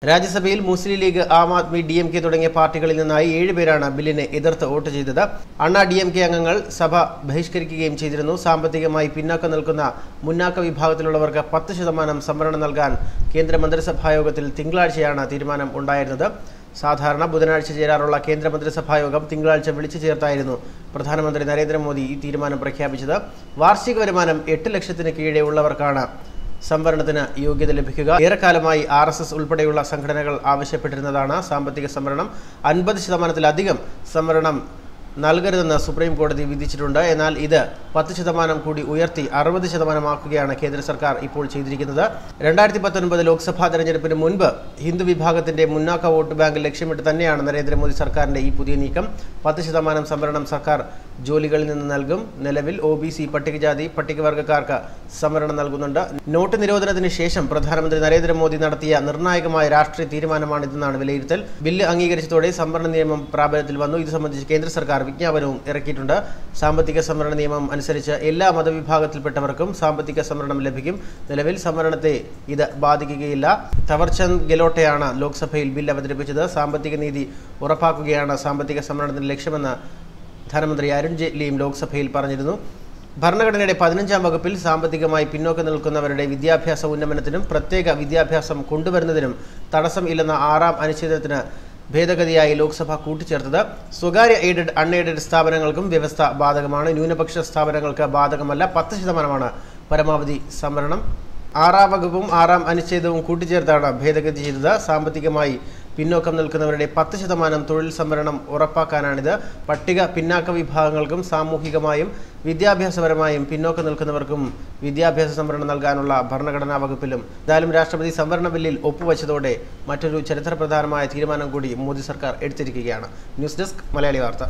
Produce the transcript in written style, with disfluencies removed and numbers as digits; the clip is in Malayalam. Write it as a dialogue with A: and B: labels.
A: രാജ്യസഭയിൽ മുസ്ലിം ലീഗ്, ആം ആദ്മി, DMK തുടങ്ങിയ പാർട്ടികളിൽ നിന്നായി 7 പേരാണ് ബില്ലിനെ എതിർത്ത് വോട്ട് ചെയ്തത്. അണ്ണാ DMK അംഗങ്ങൾ സഭ ബഹിഷ്കരിക്കുകയും ചെയ്തിരുന്നു. സാമ്പത്തികമായി പിന്നാക്കം നിൽക്കുന്ന മുന്നാക്ക വിഭാഗത്തിലുള്ളവർക്ക് 10% സംവരണം നൽകാൻ കേന്ദ്ര മന്ത്രിസഭായോഗത്തിൽ തിങ്കളാഴ്ചയാണ് തീരുമാനം ഉണ്ടായിരുന്നത്. സാധാരണ ബുധനാഴ്ച ചേരാറുള്ള കേന്ദ്ര മന്ത്രിസഭായോഗം തിങ്കളാഴ്ച വിളിച്ചു ചേർത്തായിരുന്നു പ്രധാനമന്ത്രി നരേന്ദ്രമോദി ഈ തീരുമാനം പ്രഖ്യാപിച്ചത്. വാർഷിക വരുമാനം 8 ലക്ഷത്തിന് കീഴെ ഉള്ളവർക്കാണ് സംവരണത്തിന് യോഗ്യത ലഭിക്കുക. ഏറെക്കാലമായി RSS ഉൾപ്പെടെയുള്ള സംഘടനകൾ ആവശ്യപ്പെട്ടിരുന്നതാണ് സാമ്പത്തിക സംവരണം. 50%-ലധികം സംവരണം നൽകരുതെന്ന് സുപ്രീം കോടതി വിധിച്ചിട്ടുണ്ട്. എന്നാൽ ഇത് 10% കൂടി ഉയർത്തി 60%ആക്കുകയാണ് കേന്ദ്ര സർക്കാർ ഇപ്പോൾ ചെയ്തിരിക്കുന്നത്. 2019 ലോക്സഭാ തെരഞ്ഞെടുപ്പിന് മുൻപ് ഹിന്ദു വിഭാഗത്തിന്റെ മുന്നാക്ക വോട്ട് ബാങ്ക് ലക്ഷ്യമിട്ട് തന്നെയാണ് നരേന്ദ്രമോദി സർക്കാരിന്റെ ഈ പുതിയ നീക്കം. 10% സംവരണം സർക്കാർ ജോലികളിൽ നിന്ന് നൽകും. നിലവിൽ OBC, പട്ടികജാതി, പട്ടികവർഗക്കാർക്ക് സംവരണം നൽകുന്നുണ്ട്. നോട്ട് നിരോധനത്തിന് ശേഷം പ്രധാനമന്ത്രി നരേന്ദ്രമോദി നടത്തിയ നിർണായകമായ രാഷ്ട്രീയ തീരുമാനമാണിതെന്നാണ് വിലയിരുത്തൽ. ബില്ല് അംഗീകരിച്ചതോടെ സംവരണ നിയമം പ്രാബല്യത്തിൽ വന്നു. ഇത് സംബന്ധിച്ച് കേന്ദ്ര സർക്കാർ വിജ്ഞാപനവും ഇറക്കിയിട്ടുണ്ട്. സാമ്പത്തിക സംവരണ നിയമം അനുസരിച്ച് എല്ലാ മതവിഭാഗത്തിൽപ്പെട്ടവർക്കും സാമ്പത്തിക സംവരണം ലഭിക്കും. നിലവിൽ സംവരണത്തെ ഇത് ബാധിക്കുകയില്ല. തവർചന്ദ് ഗെലോട്ടെയാണ് ലോക്സഭയിൽ ബിൽ അവതരിപ്പിച്ചത്. സാമ്പത്തിക നീതി ഉറപ്പാക്കുകയാണ് സാമ്പത്തിക സംവരണത്തിന്റെ ലക്ഷ്യമെന്ന് ധനമന്ത്രി അരുൺ ജെയ്റ്റ്ലിയും ലോക്സഭയിൽ പറഞ്ഞിരുന്നു. ഭരണഘടനയുടെ 15-ാം വകുപ്പിൽ സാമ്പത്തികമായി പിന്നോക്കം നിൽക്കുന്നവരുടെ വിദ്യാഭ്യാസ ഉന്നമനത്തിനും പ്രത്യേക വിദ്യാഭ്യാസം കൊണ്ടുവരുന്നതിനും തടസ്സം ഇല്ലെന്ന 6-ാം അനുച്ഛേദത്തിന് ഭേദഗതിയായി ലോക്സഭ കൂട്ടിച്ചേർത്തത്. സ്വകാര്യ എയ്ഡഡ്, അൺഎയ്ഡഡ് സ്ഥാപനങ്ങൾക്കും വ്യവസ്ഥ ബാധകമാണ്. ന്യൂനപക്ഷ സ്ഥാപനങ്ങൾക്ക് ബാധകമല്ല. 10%ആണ് പരമാവധി സംവരണം. 6-ാം വകുപ്പും 6-ാം അനുച്ഛേദവും കൂട്ടിച്ചേർത്താണ് ഭേദഗതി ചെയ്തത്. സാമ്പത്തികമായി പിന്നോക്കം നിൽക്കുന്നവരുടെ 10% തൊഴിൽ സംവരണം ഉറപ്പാക്കാനാണിത്. പട്ടിക പിന്നാക്ക വിഭാഗങ്ങൾക്കും സാമൂഹികമായും വിദ്യാഭ്യാസപരമായും പിന്നോക്കം നിൽക്കുന്നവർക്കും വിദ്യാഭ്യാസ സംവരണം നൽകാനുള്ള ഭരണഘടനാ വകുപ്പിലും എന്തായാലും രാഷ്ട്രപതി സംവരണ ബില്ലിൽ ഒപ്പുവെച്ചതോടെ മറ്റൊരു ചരിത്രപ്രധാനമായ തീരുമാനം കൂടി മോദി സർക്കാർ എടുത്തിരിക്കുകയാണ്. ന്യൂസ് ഡെസ്ക്, മലയാളി വാർത്ത.